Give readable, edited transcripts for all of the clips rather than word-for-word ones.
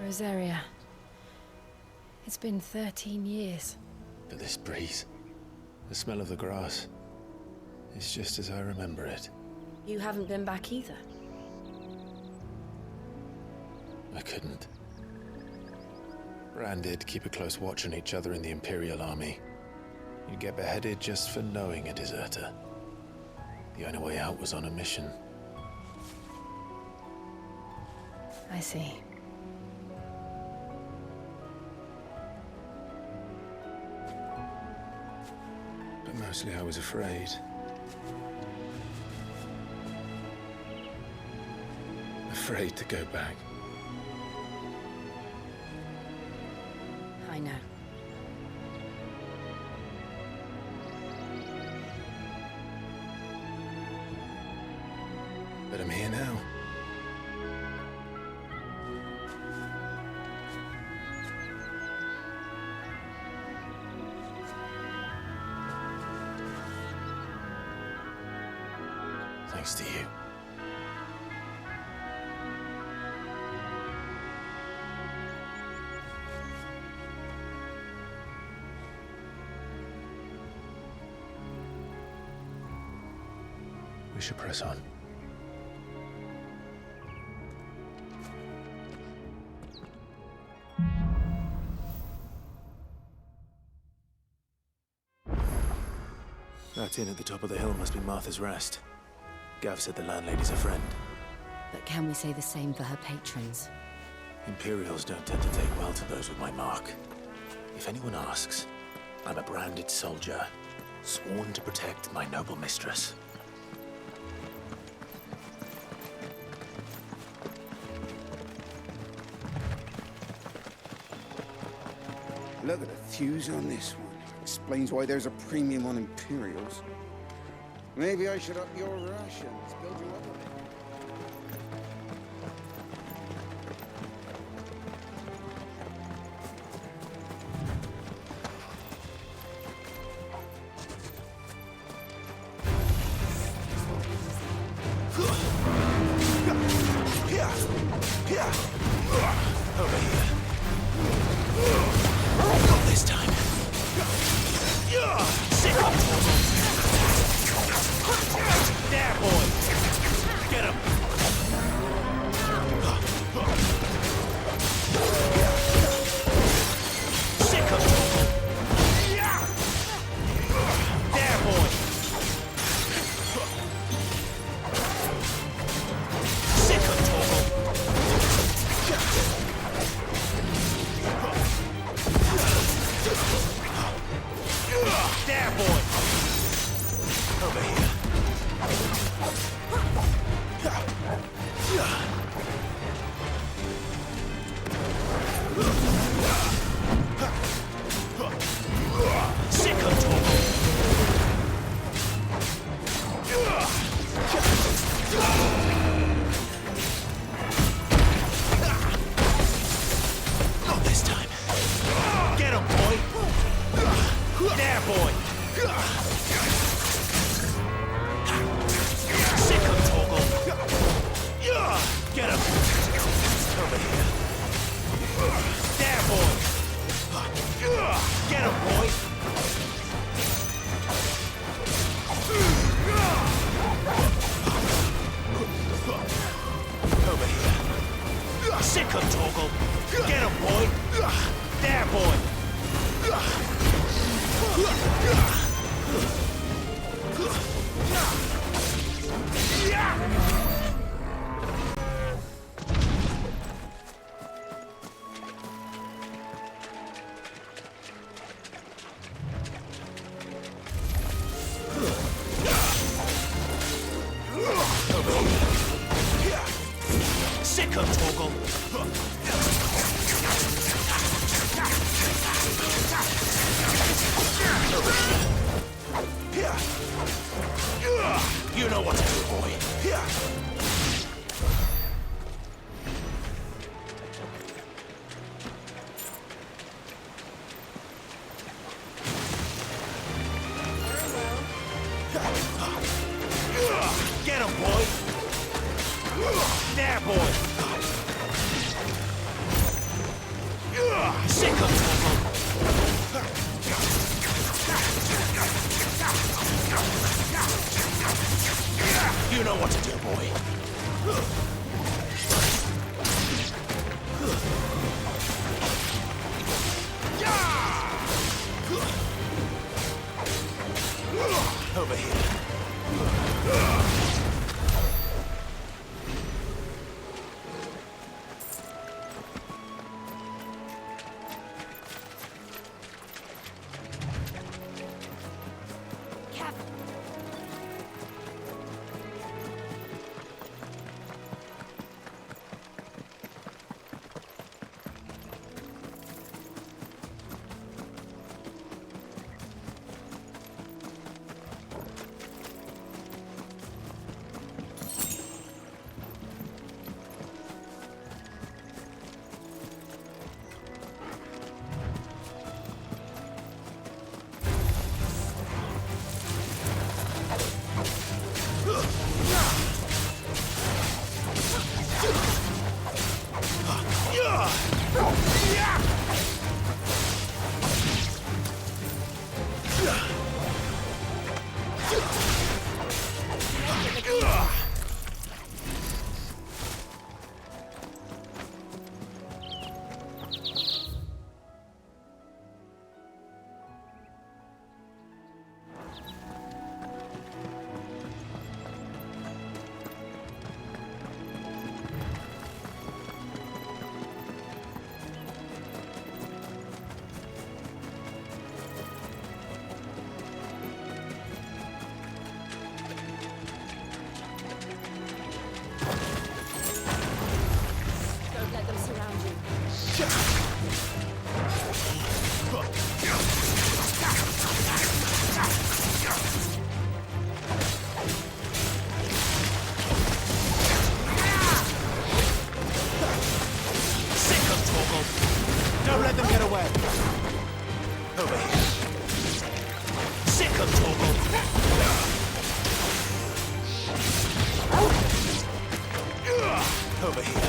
Rosaria. It's been 13 years. But this breeze, the smell of the grass, it's just as I remember it. You haven't been back either. I couldn't. Bran did keep a close watch on each other in the Imperial Army. You'd get beheaded just for knowing a deserter. The only way out was on a mission. I see. But mostly I was afraid. Afraid to go back. I know. But I'm here now. Thanks to you. We should press on. That inn at the top of the hill must be Martha's Rest. Gav said the landlady's a friend. But can we say the same for her patrons? Imperials don't tend to take well to those with my mark. If anyone asks, I'm a branded soldier, sworn to protect my noble mistress. Look at the fuse on this one. Explains why there's a premium on Imperials. Maybe I should up your rations, build you up a bit. Over here. Not this time. Sick of there, boy. Get him. Sick of there, boy. Sick of there, boy. Over here. Sick of not this time. Get him, boy. There, boy. Sick of Toggle. Get him. Over here. There, boy. Get him, boy. Over here. Sick of Toggle. Get him, boy. There, boy. Sick of Toggle. You know what to do, boy. Get him, boy. There, boy. Sick of trouble! You know what to do, boy. Over here. Don't let them get away. Over here. Sick of trouble. Over here.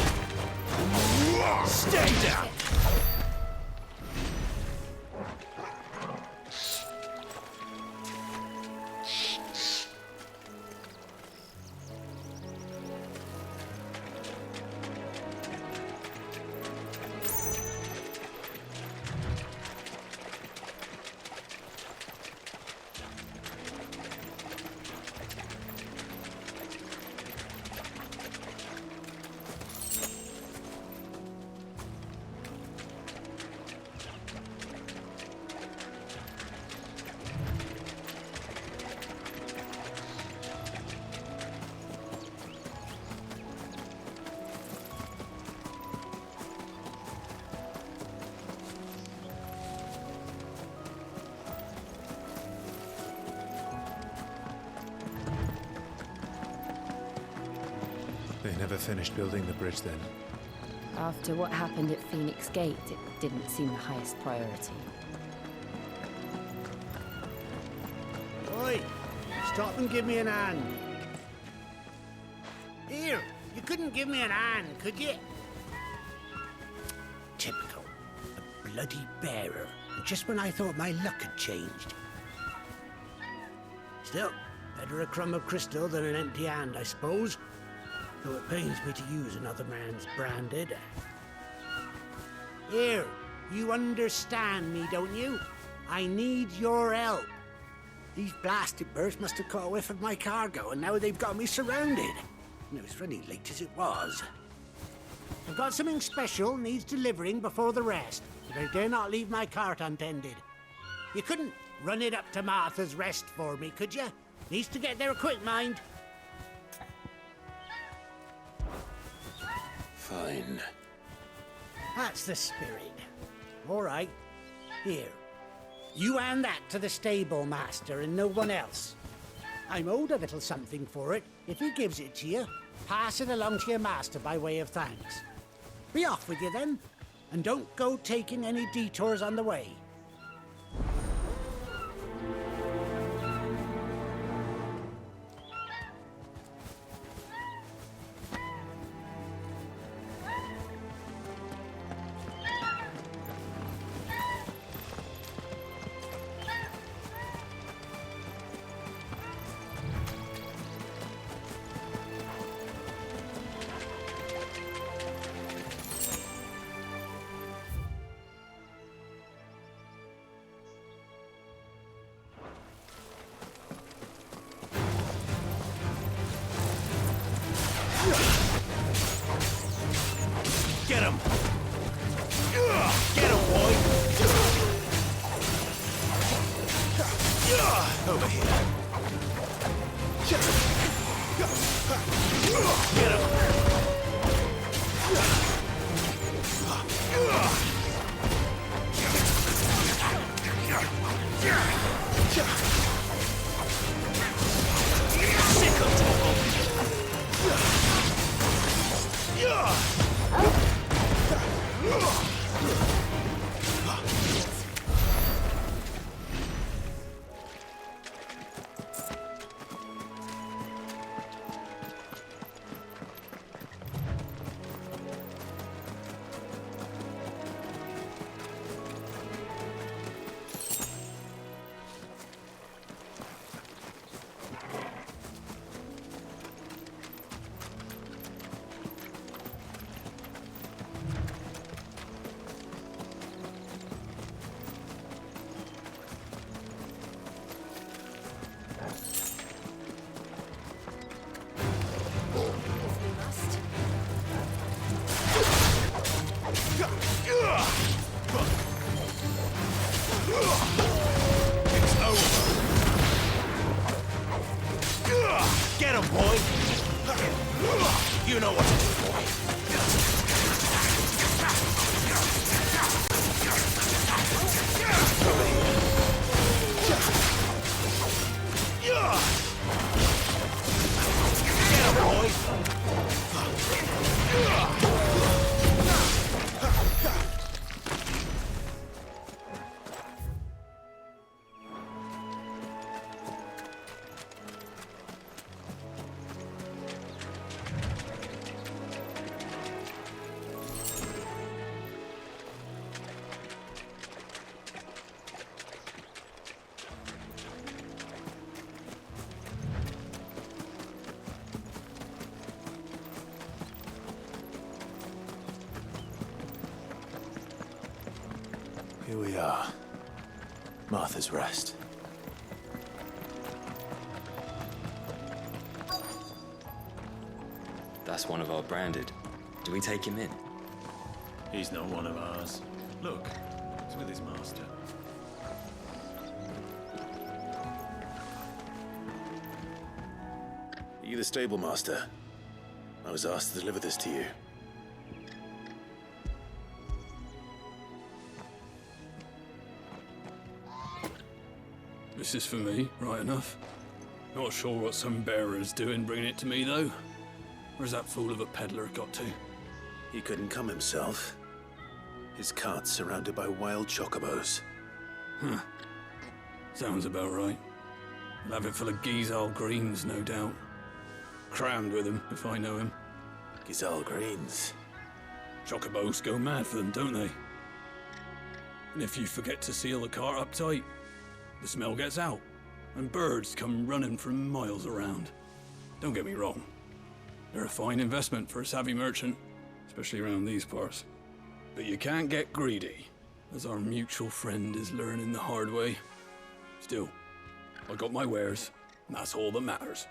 Stay down. They never finished building the bridge then. After what happened at Phoenix Gate, it didn't seem the highest priority. Oi! Stop and give me an hand. Here, you couldn't give me an hand, could you? Typical. A bloody bearer. Just when I thought my luck had changed. Still, better a crumb of crystal than an empty hand, I suppose. Though it pains me to use another man's branded. Here, you understand me, don't you? I need your help. These blasted birds must have caught a whiff of my cargo, and now they've got me surrounded. And it was running late as it was. I've got something special needs delivering before the rest, but I dare not leave my cart untended. You couldn't run it up to Martha's Rest for me, could you? Needs to get there quick, mind. Fine. That's the spirit. All right. Here. You hand that to the stable master and no one else. I'm owed a little something for it. If he gives it to you, pass it along to your master by way of thanks. Be off with you then, and don't go taking any detours on the way. Get him! Get him, boy! Over here. Get him! Sick of trouble! Get him, boy! You know what to do, boy. Over here. Get him, boy! Here we are. Martha's Rest. That's one of our branded. Do we take him in? He's not one of ours. Look, he's with his master. Are you the stable master? I was asked to deliver this to you. This is for me, right enough. Not sure what some bearer's doing bringing it to me, though. Where's that fool of a peddler got to? He couldn't come himself. His cart's surrounded by wild chocobos. Huh. Sounds about right. He'll have it full of Gizal greens, no doubt. Crammed with him, if I know him. Gizal greens. Chocobos go mad for them, don't they? And if you forget to seal the cart up tight, the smell gets out, and birds come running from miles around. Don't get me wrong. They're a fine investment for a savvy merchant, especially around these parts. But you can't get greedy, as our mutual friend is learning the hard way. Still, I got my wares, and that's all that matters.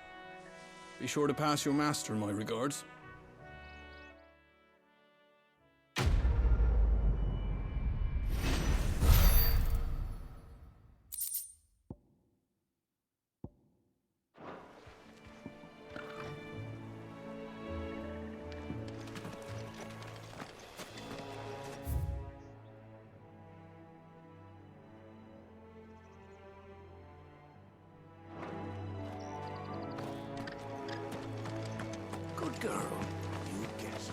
Be sure to pass your master my regards. Good girl. You guess.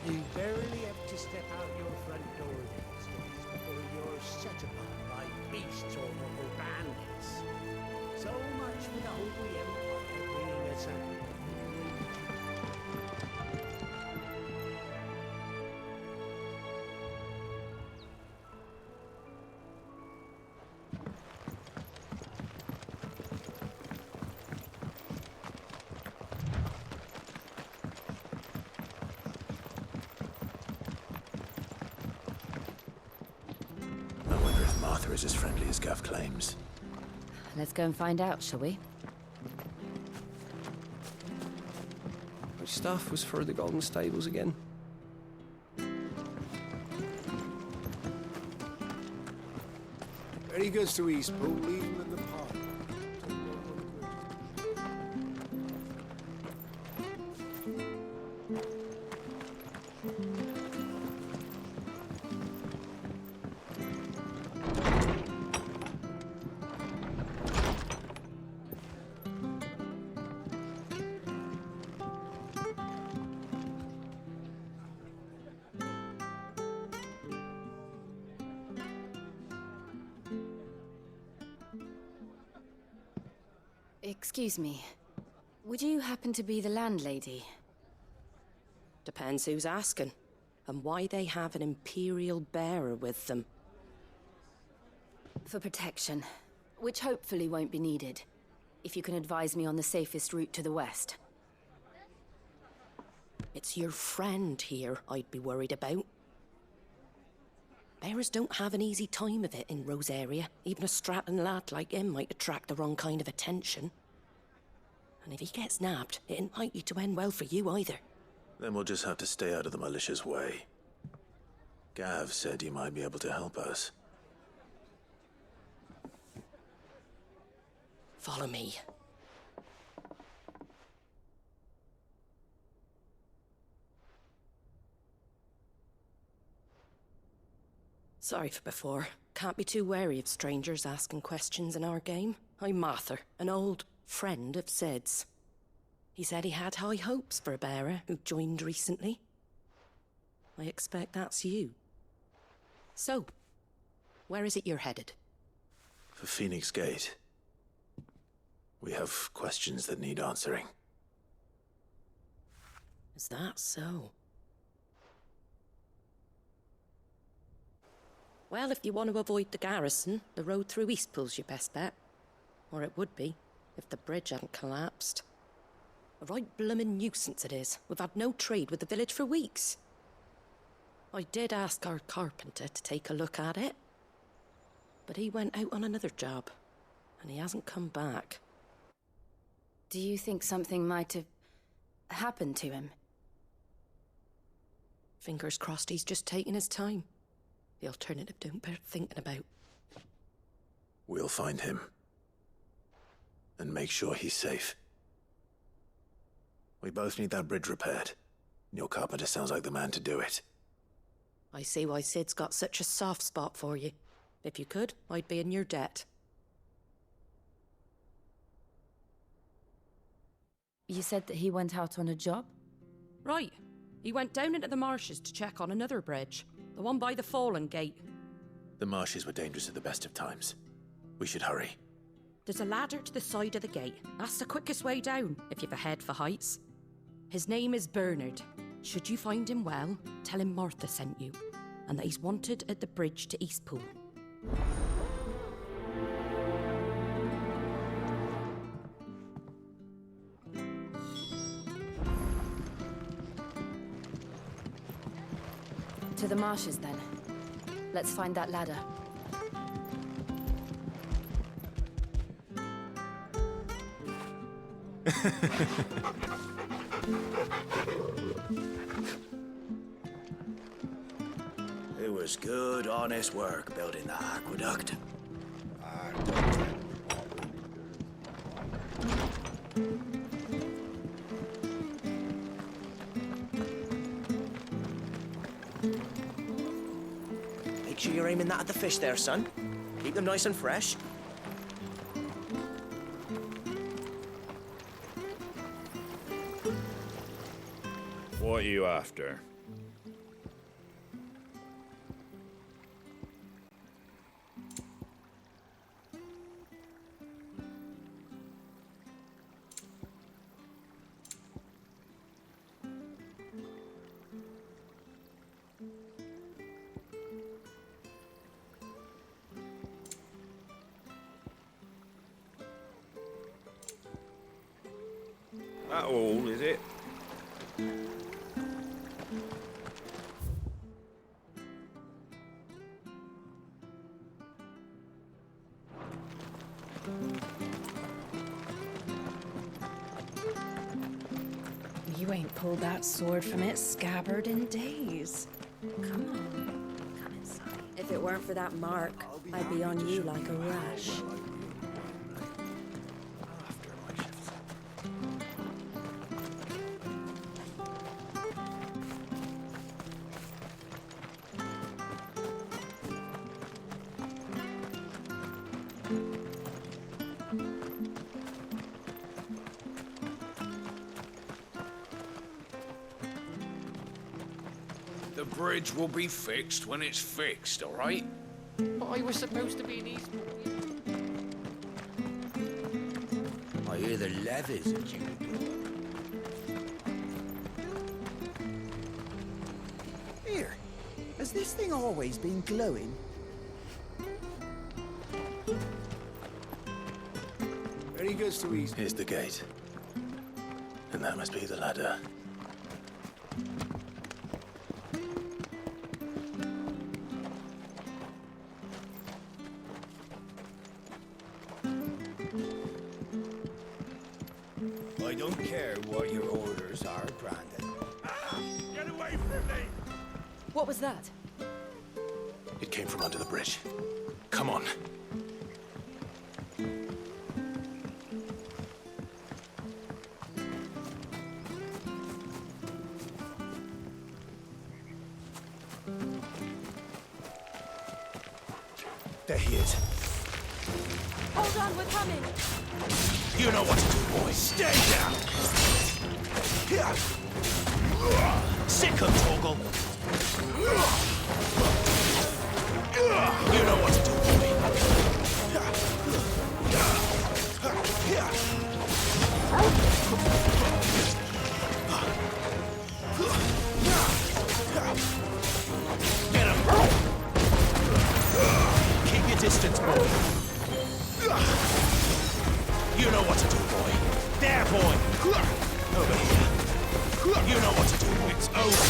You barely have to step out your front door these days before you're set upon by beasts or local bandits. So much for the Holy Empire bringing us up. Is as friendly as Gav claims. Let's go and find out, shall we? stuff was for the Golden Stables again? Very good to East Pool, leave him in the park. Excuse me. Would you happen to be the landlady? Depends who's asking, and why they have an Imperial bearer with them. For protection, which hopefully won't be needed. If you can advise me on the safest route to the west. It's your friend here I'd be worried about. Bearers don't have an easy time of it in Rosaria. Even a strapping lad like him might attract the wrong kind of attention. And if he gets nabbed, it ain't likely to end well for you either. Then we'll just have to stay out of the malicious way. Gav said he might be able to help us. Follow me. Sorry for before. Can't be too wary of strangers asking questions in our game. I'm Martha, an old friend of Sid's. He said he had high hopes for a bearer who joined recently. I expect that's you. So, where is it you're headed? For Phoenix Gate. We have questions that need answering. Is that so? Well, if you want to avoid the garrison, the road through Eastpool's your best bet. Or it would be, if the bridge hadn't collapsed. A right bloomin' nuisance it is. We've had no trade with the village for weeks. I did ask our carpenter to take a look at it. But he went out on another job, and he hasn't come back. Do you think something might have happened to him? Fingers crossed he's just taking his time. The alternative don't bear thinking about. We'll find him. And make sure he's safe. We both need that bridge repaired. Your carpenter sounds like the man to do it. I see why Sid's got such a soft spot for you. If you could, I'd be in your debt. You said that he went out on a job? Right. He went down into the marshes to check on another bridge. The one by the Fallen Gate. The marshes were dangerous at the best of times. We should hurry. There's a ladder to the side of the gate. That's the quickest way down, if you've a head for heights. His name is Bernard. Should you find him well, tell him Martha sent you, and that he's wanted at the bridge to Eastpool. To the marshes, then. Let's find that ladder. It was good, honest work building the aqueduct. Make sure you're aiming that at the fish there, son. Keep them nice and fresh. What are you after? That all, is it? You ain't pulled that sword from its scabbard in days. Come on, come inside. If it weren't for that mark, I'd be on you like a rash. The bridge will be fixed when it's fixed, all right? But I was supposed to be in Eastport. I hear the levies are due to go. Here, has this thing always been glowing? Very good to East. Here's the gate. And that must be the ladder. I don't care what your orders are, Brandon. Get away from me! What was that? It came from under the bridge. Come on. There he is. Hold on, we're coming! You know what to do, boy. Stay down! Sick of Torgal. You know what to do, boy. Get him! Keep your distance, boy. You know what to do, boy. There, boy. Over here. You know what to do. It's over.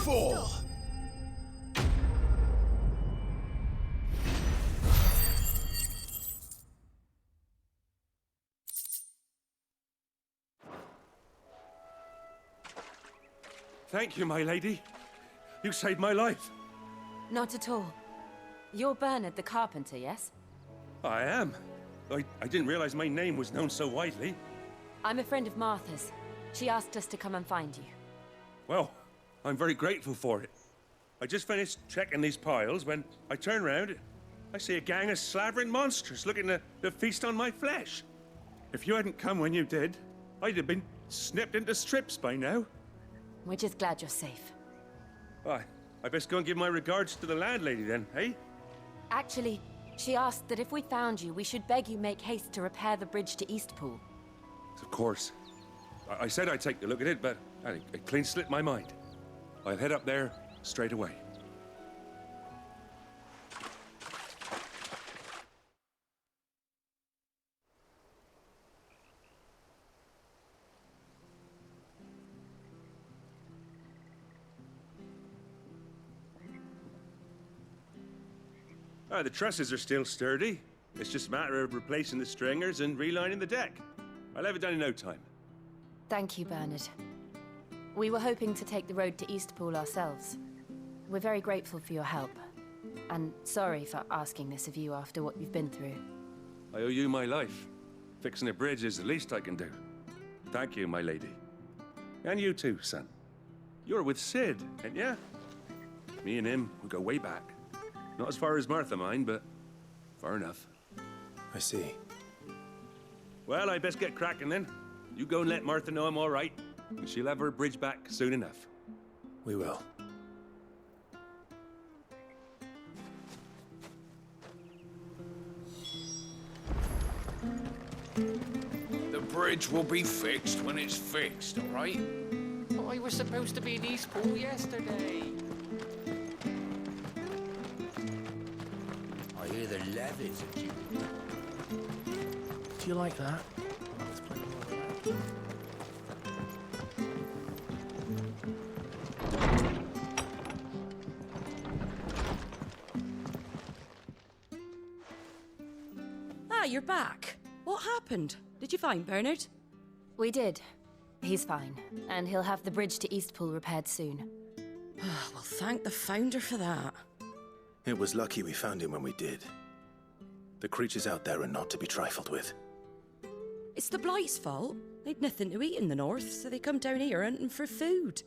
Fall. Thank you, my lady. You saved my life. Not at all. You're Bernard the carpenter, yes? I am. I didn't realize my name was known so widely. I'm a friend of Martha's. She asked us to come and find you. Well, I'm very grateful for it. I just finished checking these piles when I turn round. I see a gang of slavering monsters looking to feast on my flesh. If you hadn't come when you did, I'd have been snipped into strips by now. We're just glad you're safe. I best go and give my regards to the landlady then, eh? Actually, she asked that if we found you, we should beg you make haste to repair the bridge to Eastpool. Of course. I said I'd take a look at it, but it clean slipped my mind. I'll head up there straight away. The trusses are still sturdy. It's just a matter of replacing the stringers and relining the deck. I'll have it done in no time. Thank you, Bernard. We were hoping to take the road to Eastpool ourselves. We're very grateful for your help. And sorry for asking this of you after what you've been through. I owe you my life. Fixing a bridge is the least I can do. Thank you, my lady. And you too, son. You're with Sid, ain't ya? Me and him, we go way back. Not as far as Martha, mind, but far enough. I see. Well, I best get cracking then. You go and let Martha know I'm all right, and she'll have her bridge back soon enough. We will. The bridge will be fixed when it's fixed, all right? But I was supposed to be in Eastpool yesterday. I hear the levies are due. Do you like that? There's plenty more of that. Ah, you're back. What happened? Did you find Bernard? We did. He's fine, and he'll have the bridge to Eastpool repaired soon. Well, thank the Founder for that. It was lucky we found him when we did. The creatures out there are not to be trifled with. It's the Blight's fault. They'd nothing to eat in the north, so they come down here hunting for food.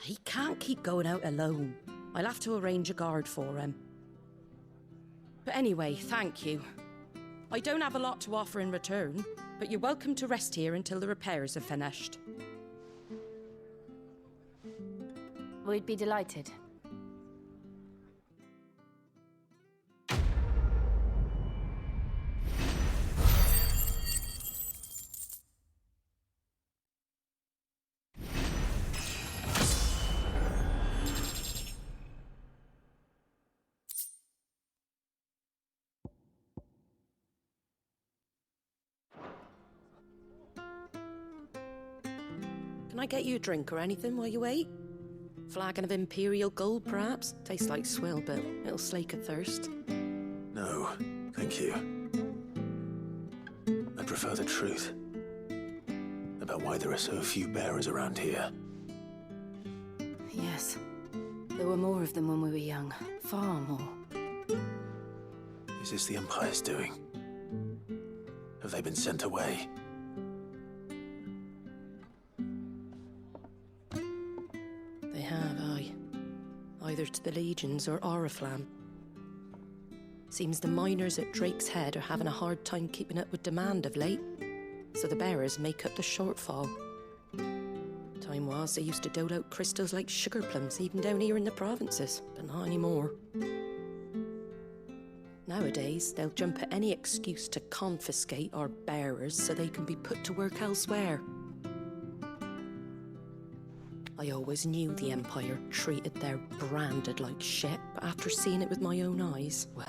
He can't keep going out alone. I'll have to arrange a guard for him. But anyway, thank you. I don't have a lot to offer in return, but you're welcome to rest here until the repairs are finished. We'd be delighted. Can I get you a drink or anything while you wait? Flagon of Imperial Gold, perhaps? Tastes like swill, but it'll slake a thirst. No, thank you. I prefer the truth about why there are so few bearers around here. Yes. There were more of them when we were young. Far more. Is this the Empire's doing? Have they been sent away? They have, aye. Either to the Legions or Oriflamme. Seems the miners at Drake's Head are having a hard time keeping up with demand of late, so the bearers make up the shortfall. Time was they used to dole out crystals like sugar plums even down here in the provinces, but not anymore. Nowadays, they'll jump at any excuse to confiscate our bearers so they can be put to work elsewhere. I always knew the Empire treated their branded like shit, but after seeing it with my own eyes, well...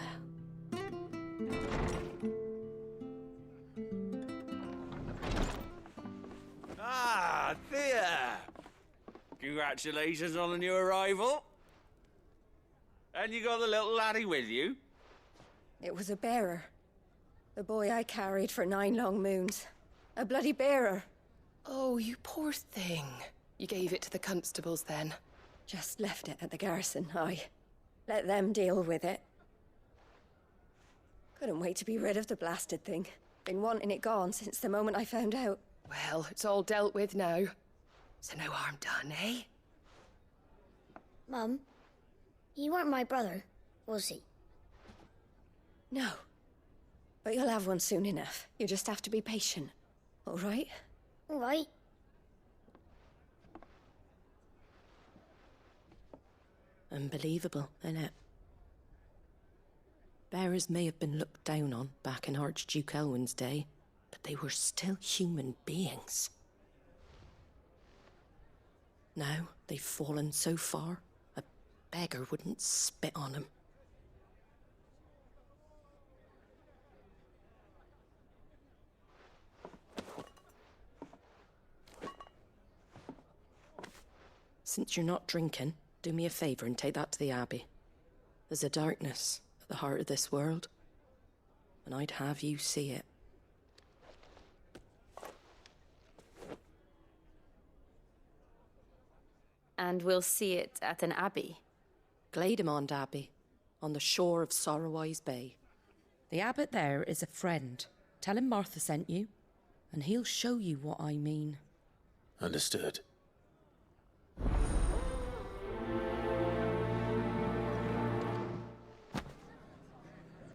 Ah, Thea! Congratulations on the new arrival. And you got the little laddie with you? It was a bearer. The boy I carried for 9 long moons. A bloody bearer. Oh, you poor thing. You gave it to the constables then? Just left it at the garrison, aye. Let them deal with it. Couldn't wait to be rid of the blasted thing. Been wanting it gone since the moment I found out. Well, it's all dealt with now. So no harm done, eh? Mum, he weren't my brother, was he? No. But you'll have one soon enough. You just have to be patient. All right? All right. Unbelievable, innit? Bearers may have been looked down on back in Archduke Elwin's day, but they were still human beings. Now they've fallen so far, a beggar wouldn't spit on them. Since you're not drinking, do me a favour and take that to the Abbey. There's a darkness at the heart of this world, and I'd have you see it. And we'll see it at an abbey? Glademond Abbey, on the shore of Sorrowwise Bay. The abbot there is a friend. Tell him Martha sent you, and he'll show you what I mean. Understood.